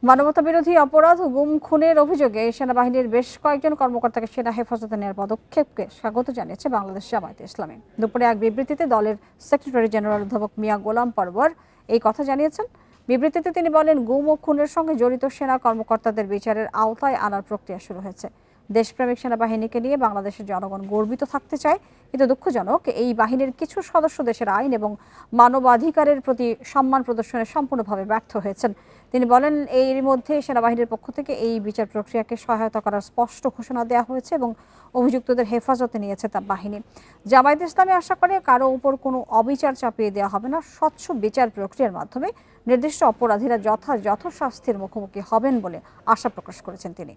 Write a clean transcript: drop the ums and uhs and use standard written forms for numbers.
মানবতাবিরোধী অপরাধ ও গুম খুনের অভিযোগে সেনাবাহিনীর বেশ কয়েকজন কর্মকর্তাকে সেনা হেফাজতে নেওয়ার পদক্ষেপকে স্বাগত জানিয়েছে বাংলাদেশ জামায়াতে ইসলামী। দুপুরে এক বিবৃতিতে দলের সেক্রেটারি জেনারেল অধ্যাপক মিয়া গোলাম পরওয়ার এই কথা জানিয়েছেন। বিবৃতিতে তিনি বলেন, গুম ও খুনের সঙ্গে জড়িত সেনা কর্মকর্তাদের বিচারের আওতায় আনার প্রক্রিয়া শুরু হয়েছে। দেশপ্রেমিক সেনাবাহিনীকে নিয়ে বাংলাদেশের জনগণ গর্বিত থাকতে চায়, কিন্তু দুঃখজনক এই বাহিনীর কিছু সদস্য দেশের আইন এবং মানবাধিকারের প্রতি সম্মান প্রদর্শনে সম্পূর্ণভাবে ব্যর্থ হয়েছেন। তিনি বলেন, এর মধ্যে সেনাবাহিনীর পক্ষ থেকে এই বিচার প্রক্রিয়াকে সহায়তা করার স্পষ্ট ঘোষণা দেওয়া হয়েছে এবং অভিযুক্তদের হেফাজতে নিয়েছে তা বাহিনী। জামায়াতে ইসলামী আশা করে কারো উপর কোনো অবিচার চাপিয়ে দেওয়া হবে না। স্বচ্ছ বিচার প্রক্রিয়ার মাধ্যমে নির্দিষ্ট অপরাধীরা যথাযথ শাস্তির মুখোমুখি হবেন বলে আশা প্রকাশ করেছেন তিনি।